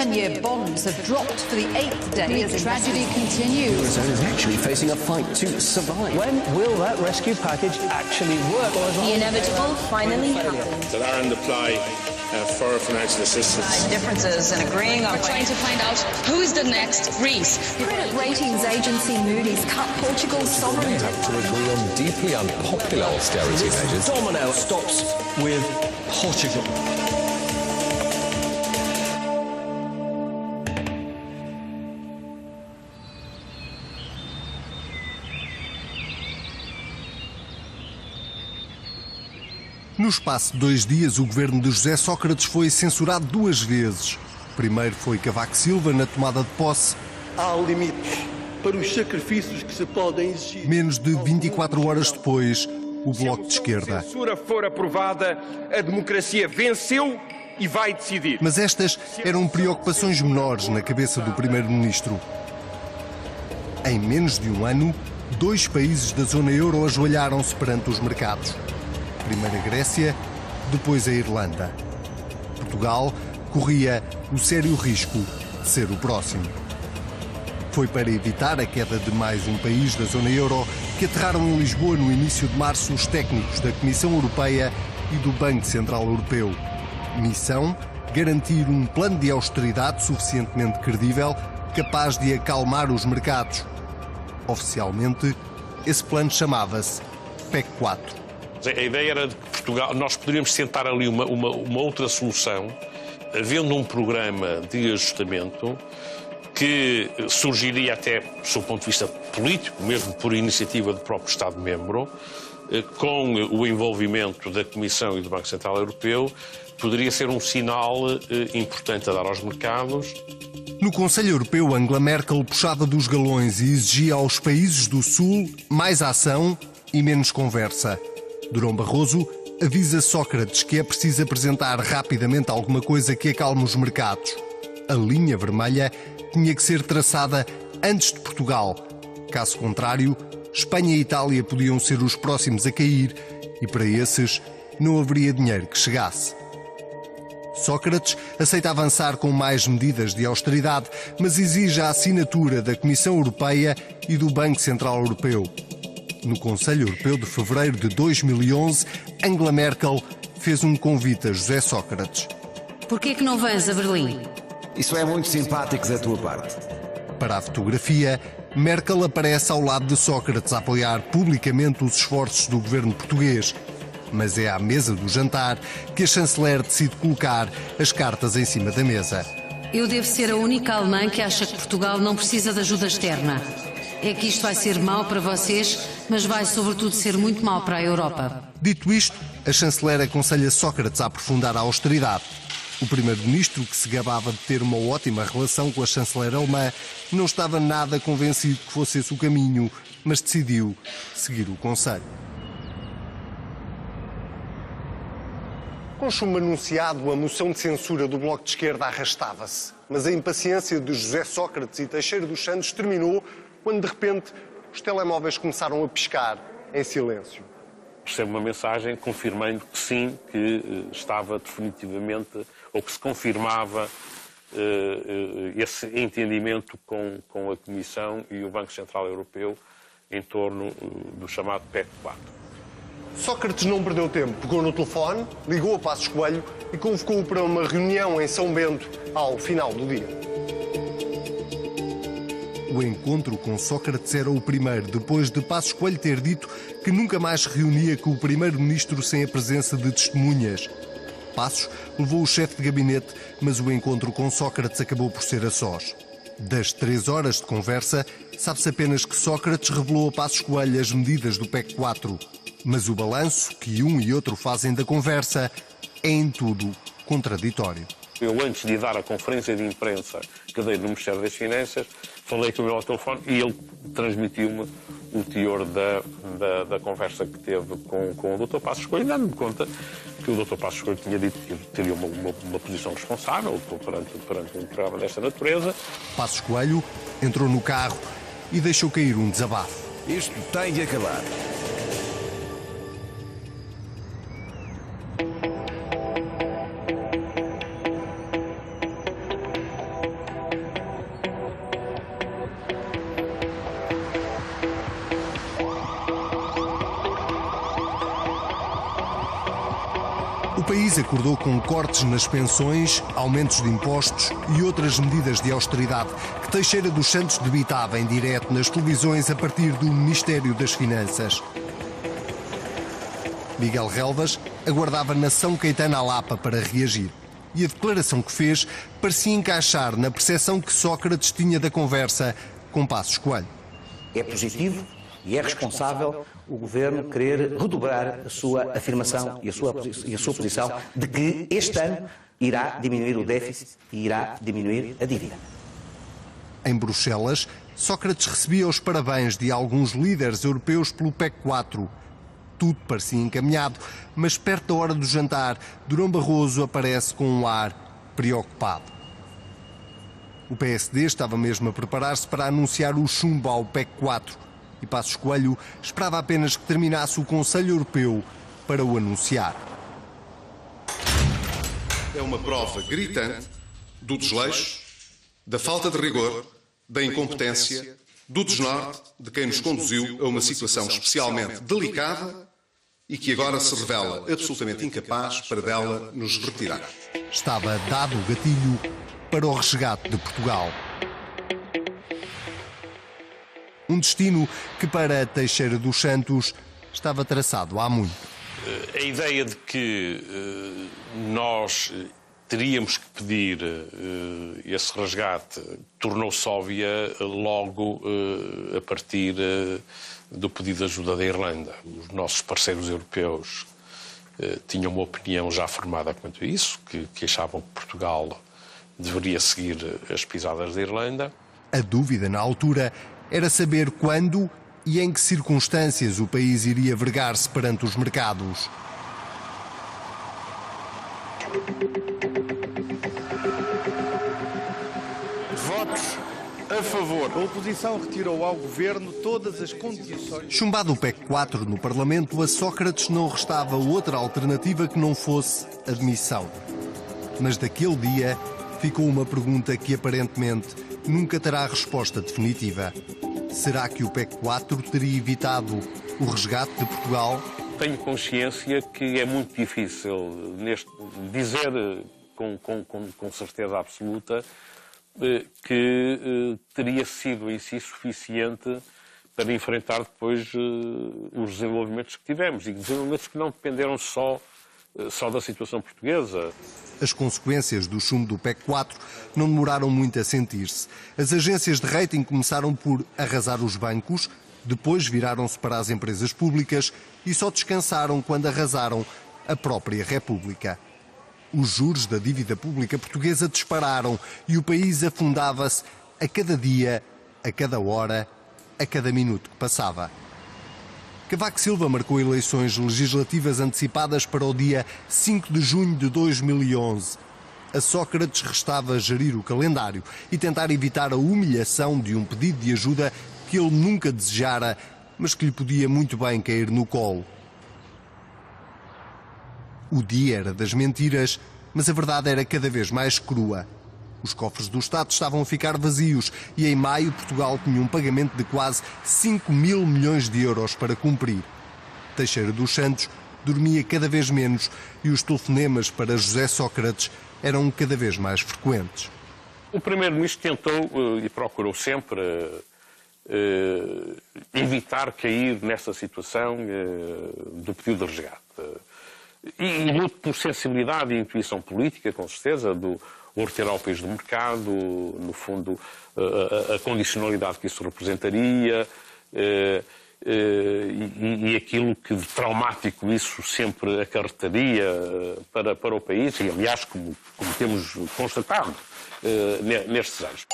10-year bonds have dropped for the 8th day as tragedy continues. The Eurozone is actually facing a fight to survive. When will that rescue package actually work? The inevitable finally happens. That Ireland apply for financial assistance. Differences in agreeing on trying to find out who is the next Greece. Credit ratings agency Moody's cut Portugal's sovereign debt. To agree on deeply unpopular austerity measures. Domino stops with Portugal. No espaço de 2 dias, o governo de José Sócrates foi censurado 2 vezes. Primeiro foi Cavaco Silva na tomada de posse. Há limites para os sacrifícios que se podem exigir. Menos de 24 horas depois, o Bloco de Esquerda. Se a censura for aprovada, a democracia venceu e vai decidir. Mas estas eram preocupações menores na cabeça do primeiro-ministro. Em menos de um ano, 2 países da zona euro ajoelharam-se perante os mercados. Primeiro a Grécia, depois a Irlanda. Portugal corria o sério risco de ser o próximo. Foi para evitar a queda de mais um país da zona euro que aterraram em Lisboa no início de março os técnicos da Comissão Europeia e do Banco Central Europeu. Missão: garantir um plano de austeridade suficientemente credível, capaz de acalmar os mercados. Oficialmente, esse plano chamava-se PEC 4. A ideia era de que Portugal, nós poderíamos tentar ali uma outra solução, havendo um programa de ajustamento que surgiria até, sob o ponto de vista político, mesmo por iniciativa do próprio Estado-membro, com o envolvimento da Comissão e do Banco Central Europeu, poderia ser um sinal importante a dar aos mercados. No Conselho Europeu, Angela Merkel puxava dos galões e exigia aos países do Sul mais ação e menos conversa. Durão Barroso avisa Sócrates que é preciso apresentar rapidamente alguma coisa que acalme os mercados. A linha vermelha tinha que ser traçada antes de Portugal. Caso contrário, Espanha e Itália podiam ser os próximos a cair e, para esses, não haveria dinheiro que chegasse. Sócrates aceita avançar com mais medidas de austeridade, mas exige a assinatura da Comissão Europeia e do Banco Central Europeu. No Conselho Europeu de fevereiro de 2011, Angela Merkel fez um convite a José Sócrates. Por que não vens a Berlim? Isso é muito simpático da tua parte. Para a fotografia, Merkel aparece ao lado de Sócrates a apoiar publicamente os esforços do governo português. Mas é à mesa do jantar que a chanceler decide colocar as cartas em cima da mesa. Eu devo ser a única alemã que acha que Portugal não precisa de ajuda externa. É que isto vai ser mau para vocês, mas vai sobretudo ser muito mau para a Europa. Dito isto, a chanceler aconselha Sócrates a aprofundar a austeridade. O primeiro-ministro, que se gabava de ter uma ótima relação com a chanceler alemã, não estava nada convencido que fosse esse o caminho, mas decidiu seguir o conselho. Com chumbo anunciado, a moção de censura do Bloco de Esquerda arrastava-se. Mas a impaciência de José Sócrates e Teixeira dos Santos terminou quando, de repente, os telemóveis começaram a piscar em silêncio. Recebo uma mensagem confirmando que sim, que estava definitivamente, ou que se confirmava esse entendimento com a Comissão e o Banco Central Europeu em torno do chamado PEC 4. Sócrates não perdeu tempo, pegou no telefone, ligou a Passos Coelho e convocou-o para uma reunião em São Bento ao final do dia. O encontro com Sócrates era o primeiro, depois de Passos Coelho ter dito que nunca mais se reunia com o primeiro-ministro sem a presença de testemunhas. Passos levou o chefe de gabinete, mas o encontro com Sócrates acabou por ser a sós. Das 3 horas de conversa, sabe-se apenas que Sócrates revelou a Passos Coelho as medidas do PEC 4. Mas o balanço que um e outro fazem da conversa é em tudo contraditório. Eu, antes de dar a conferência de imprensa que dei no Ministério das Finanças, falei com ele ao telefone e ele transmitiu-me o teor da conversa que teve com o Dr. Passos Coelho, dando-me conta que o Dr. Passos Coelho tinha dito que teria uma posição responsável perante um programa desta natureza. Passos Coelho entrou no carro e deixou cair um desabafo. Isto tem de acabar. O país acordou com cortes nas pensões, aumentos de impostos e outras medidas de austeridade que Teixeira dos Santos debitava em direto nas televisões a partir do Ministério das Finanças. Miguel Relvas aguardava na São Caetano à Lapa para reagir. E a declaração que fez parecia encaixar na percepção que Sócrates tinha da conversa com Passos Coelho. É positivo e é responsável o Governo querer redobrar a sua afirmação e a sua posição de que este ano irá diminuir o déficit e irá diminuir a dívida. Em Bruxelas, Sócrates recebia os parabéns de alguns líderes europeus pelo PEC 4. Tudo parecia encaminhado, mas perto da hora do jantar, Durão Barroso aparece com um ar preocupado. O PSD estava mesmo a preparar-se para anunciar o chumbo ao PEC 4 e Passos Coelho esperava apenas que terminasse o Conselho Europeu para o anunciar. É uma prova gritante do desleixo, da falta de rigor, da incompetência, do desnorte de quem nos conduziu a uma situação especialmente delicada e que agora se revela absolutamente incapaz para dela nos retirar. Estava dado o gatilho para o resgate de Portugal. Um destino que para Teixeira dos Santos estava traçado há muito. A ideia de que nós teríamos que pedir esse resgate tornou-se óbvia logo a partir do pedido de ajuda da Irlanda. Os nossos parceiros europeus tinham uma opinião já formada quanto a isso, que achavam que Portugal deveria seguir as pisadas da Irlanda. A dúvida na altura era saber quando e em que circunstâncias o país iria vergar-se perante os mercados. Votos a favor. A oposição retirou ao Governo todas as condições... Chumbado o PEC 4 no Parlamento, a Sócrates não restava outra alternativa que não fosse a demissão. Mas daquele dia ficou uma pergunta que aparentemente nunca terá resposta definitiva. Será que o PEC 4 teria evitado o resgate de Portugal? Tenho consciência que é muito difícil dizer com certeza absoluta que teria sido em si suficiente para enfrentar depois os desenvolvimentos que tivemos, e desenvolvimentos que não dependeram só da situação portuguesa. As consequências do chumbo do PEC 4 não demoraram muito a sentir-se. As agências de rating começaram por arrasar os bancos, depois viraram-se para as empresas públicas e só descansaram quando arrasaram a própria República. Os juros da dívida pública portuguesa dispararam e o país afundava-se a cada dia, a cada hora, a cada minuto que passava. Cavaco Silva marcou eleições legislativas antecipadas para o dia 5 de junho de 2011. A Sócrates restava gerir o calendário e tentar evitar a humilhação de um pedido de ajuda que ele nunca desejara, mas que lhe podia muito bem cair no colo. O dia era das mentiras, mas a verdade era cada vez mais crua. Os cofres do Estado estavam a ficar vazios e em maio Portugal tinha um pagamento de quase 5 mil milhões de euros para cumprir. Teixeira dos Santos dormia cada vez menos e os telefonemas para José Sócrates eram cada vez mais frequentes. O Primeiro-Ministro tentou e procurou sempre evitar cair nessa situação do pedido de resgate. E muito por sensibilidade e intuição política, com certeza, do retirar o país do mercado, no fundo, a condicionalidade que isso representaria e aquilo que de traumático isso sempre acarretaria para o país, e aliás, como temos constatado nestes anos.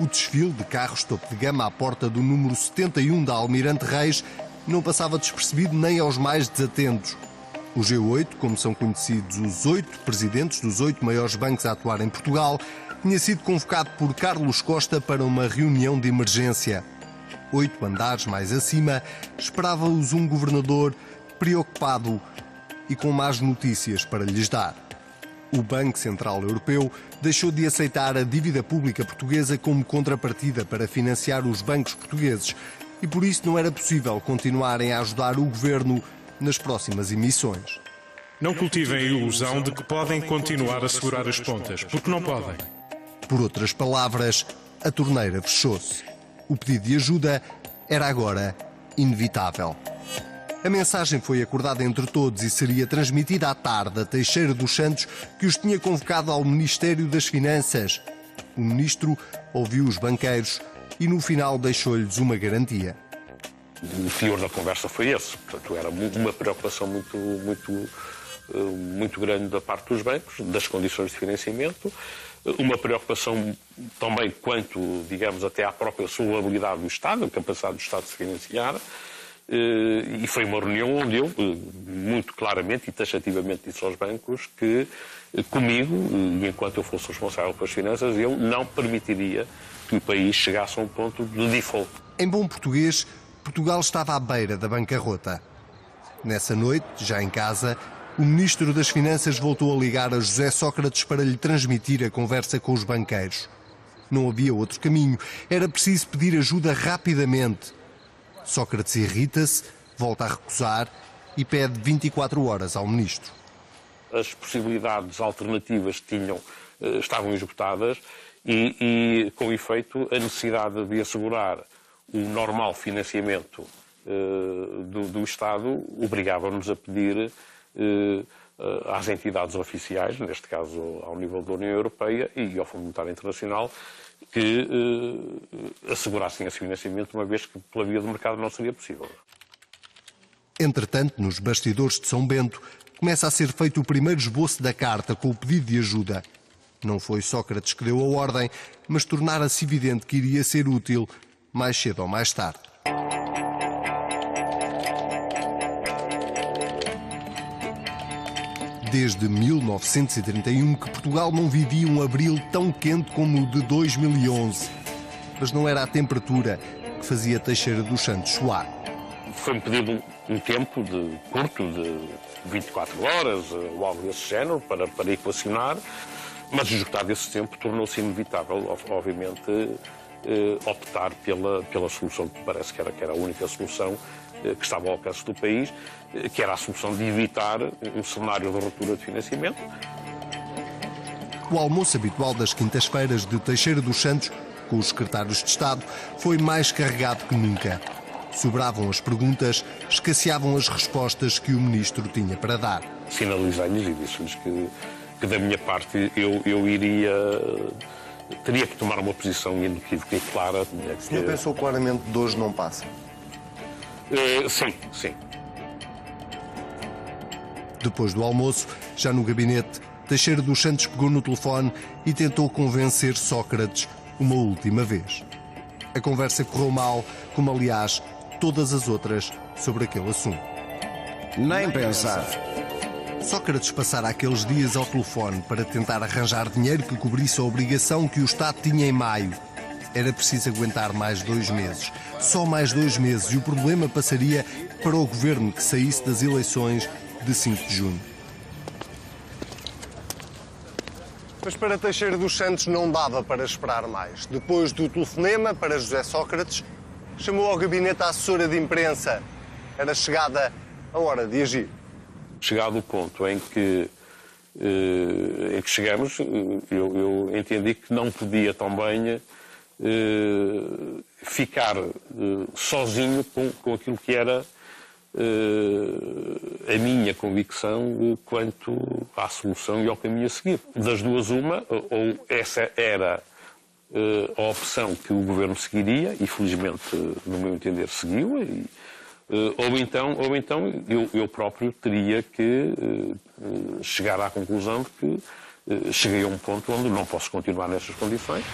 O desfile de carros topo de gama à porta do número 71 da Almirante Reis não passava despercebido nem aos mais desatentos. O G8, como são conhecidos os 8 presidentes dos 8 maiores bancos a atuar em Portugal, tinha sido convocado por Carlos Costa para uma reunião de emergência. 8 andares mais acima, esperava-os um governador preocupado e com más notícias para lhes dar. O Banco Central Europeu deixou de aceitar a dívida pública portuguesa como contrapartida para financiar os bancos portugueses e por isso não era possível continuarem a ajudar o governo nas próximas emissões. Não cultivem a ilusão de que podem continuar a segurar as pontas, porque não podem. Por outras palavras, a torneira fechou-se. O pedido de ajuda era agora inevitável. A mensagem foi acordada entre todos e seria transmitida à tarde a Teixeira dos Santos, que os tinha convocado ao Ministério das Finanças. O ministro ouviu os banqueiros e no final deixou-lhes uma garantia. O teor da conversa foi esse. Portanto, era uma preocupação muito grande da parte dos bancos, das condições de financiamento, uma preocupação também quanto, digamos, até à própria solvabilidade do Estado, a capacidade do Estado de se financiar. E foi uma reunião onde eu, muito claramente e taxativamente, disse aos bancos que, comigo, e enquanto eu fosse responsável pelas finanças, eu não permitiria que o país chegasse a um ponto de default. Em bom português, Portugal estava à beira da bancarrota. Nessa noite, já em casa, o Ministro das Finanças voltou a ligar a José Sócrates para lhe transmitir a conversa com os banqueiros. Não havia outro caminho, era preciso pedir ajuda rapidamente. Sócrates irrita-se, volta a recusar e pede 24 horas ao Ministro. As possibilidades alternativas estavam esgotadas e, com efeito, a necessidade de assegurar o normal financiamento do Estado obrigava-nos a pedir às entidades oficiais, neste caso ao nível da União Europeia e ao Fundo Monetário Internacional, que assegurassem esse financiamento, uma vez que pela via do mercado não seria possível. Entretanto, nos bastidores de São Bento, começa a ser feito o primeiro esboço da carta com o pedido de ajuda. Não foi Sócrates que deu a ordem, mas tornara-se evidente que iria ser útil mais cedo ou mais tarde. Desde 1931 que Portugal não vivia um abril tão quente como o de 2011. Mas não era a temperatura que fazia Teixeira dos Santos suar. Foi-me pedido um tempo curto, de 24 horas, ou algo desse género, para equacionar, mas esgotado esse tempo tornou-se inevitável, obviamente, optar pela solução que me parece que era a única solução que estava ao alcance do país, que era a solução de evitar um cenário de ruptura de financiamento. O almoço habitual das quintas-feiras de Teixeira dos Santos, com os secretários de Estado, foi mais carregado que nunca. Sobravam as perguntas, escasseavam as respostas que o ministro tinha para dar. Sinalizei-lhes e disse-lhes que da minha parte eu teria que tomar uma posição inequívoca e clara. O senhor pensou claramente de hoje não passa? Sim. Depois do almoço, já no gabinete, Teixeira dos Santos pegou no telefone e tentou convencer Sócrates uma última vez. A conversa correu mal, como aliás todas as outras sobre aquele assunto. Nem pensar. Sócrates passara aqueles dias ao telefone para tentar arranjar dinheiro que cobrisse a obrigação que o Estado tinha em maio. Era preciso aguentar mais 2 meses. Só mais 2 meses e o problema passaria para o governo que saísse das eleições de 5 de junho. Mas para Teixeira dos Santos não dava para esperar mais. Depois do telefonema para José Sócrates, chamou ao gabinete a assessora de imprensa. Era chegada a hora de agir. Chegado o ponto em que chegamos, eu entendi que não podia também ficar sozinho com aquilo que era a minha convicção quanto à solução e ao caminho a seguir. Das duas, uma, ou essa era a opção que o governo seguiria, e felizmente, no meu entender, seguiu, ou então eu próprio teria que chegar à conclusão de que cheguei a um ponto onde não posso continuar nessas condições.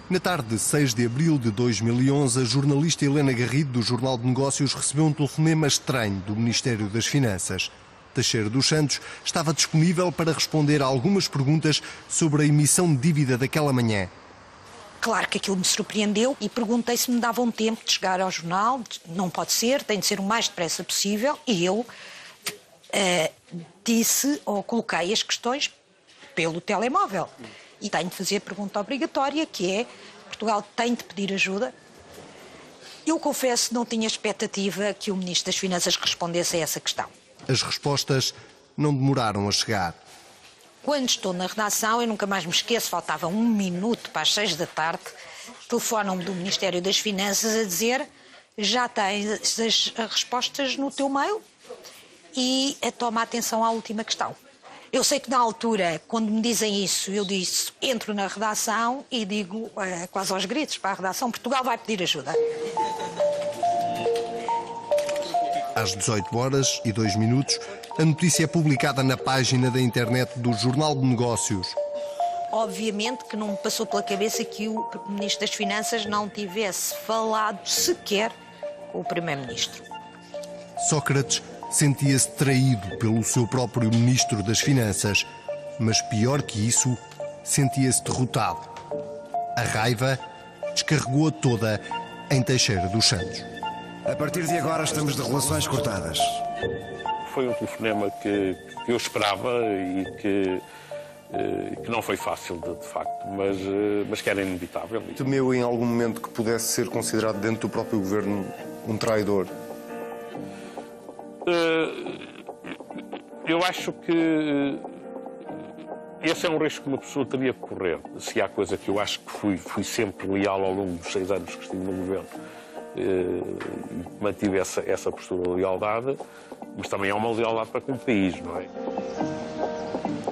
Na tarde de 6 de abril de 2011, a jornalista Helena Garrido, do Jornal de Negócios, recebeu um telefonema estranho do Ministério das Finanças. Teixeira dos Santos estava disponível para responder a algumas perguntas sobre a emissão de dívida daquela manhã. Claro que aquilo me surpreendeu e perguntei se me davam tempo de chegar ao jornal. Não pode ser, tem de ser o mais depressa possível. E eu disse ou coloquei as questões pelo telemóvel. E tenho de fazer a pergunta obrigatória, que é: Portugal tem de pedir ajuda? Eu confesso que não tinha expectativa que o Ministro das Finanças respondesse a essa questão. As respostas não demoraram a chegar. Quando estou na redação, eu nunca mais me esqueço, faltava 1 minuto para as 6 da tarde, telefonam-me do Ministério das Finanças a dizer: já tens as respostas no teu mail e toma atenção à última questão. Eu sei que na altura, quando me dizem isso, eu disse, entro na redação e digo, quase aos gritos para a redação: Portugal vai pedir ajuda. Às 18h02, a notícia é publicada na página da internet do Jornal de Negócios. Obviamente que não me passou pela cabeça que o Ministro das Finanças não tivesse falado sequer com o Primeiro-Ministro. Sócrates sentia-se traído pelo seu próprio Ministro das Finanças, mas pior que isso, sentia-se derrotado. A raiva descarregou-a toda em Teixeira dos Santos. A partir de agora estamos de relações cortadas. Foi um telefonema que eu esperava e que não foi fácil, de facto, mas que era inevitável. Temeu em algum momento que pudesse ser considerado dentro do próprio governo um traidor? Eu acho que esse é um risco que uma pessoa teria que correr. Se há coisa que eu acho que fui sempre leal ao longo dos 6 anos que estive no governo, mantive essa postura de lealdade, mas também há uma lealdade para com o país, não é?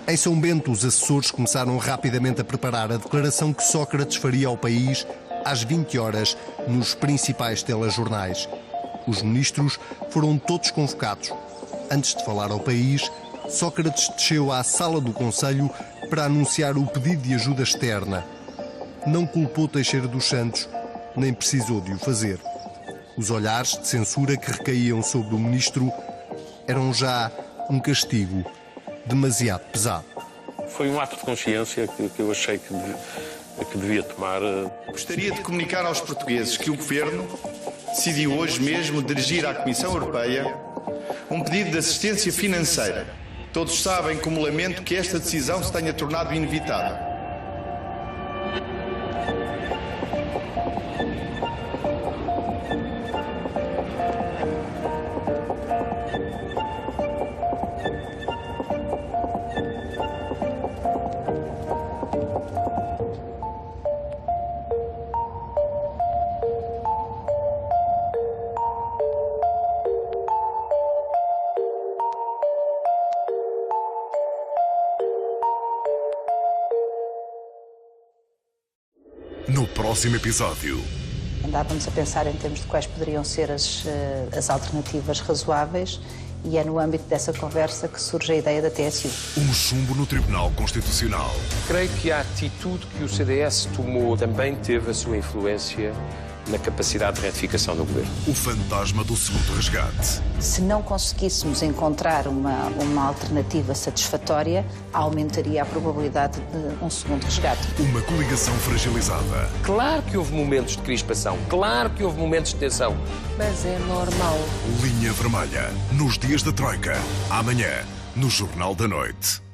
Em São Bento, os assessores começaram rapidamente a preparar a declaração que Sócrates faria ao país às 20 horas nos principais telejornais. Os ministros foram todos convocados. Antes de falar ao país, Sócrates desceu à sala do Conselho para anunciar o pedido de ajuda externa. Não culpou Teixeira dos Santos, nem precisou de o fazer. Os olhares de censura que recaíam sobre o ministro eram já um castigo demasiado pesado. Foi um ato de consciência que eu achei que devia tomar. Gostaria de comunicar aos portugueses que o Governo decidiu hoje mesmo dirigir à Comissão Europeia um pedido de assistência financeira. Todos sabem como lamento que esta decisão se tenha tornado inevitável. No próximo episódio. Andávamos a pensar em termos de quais poderiam ser as alternativas razoáveis e é no âmbito dessa conversa que surge a ideia da TSU. Um chumbo no Tribunal Constitucional. Creio que a atitude que o CDS tomou também teve a sua influência na capacidade de retificação do governo. O fantasma do segundo resgate. Se não conseguíssemos encontrar uma alternativa satisfatória, aumentaria a probabilidade de um segundo resgate. Uma coligação fragilizada. Claro que houve momentos de crispação, claro que houve momentos de tensão, mas é normal. Linha Vermelha, nos dias da Troika. Amanhã, no Jornal da Noite.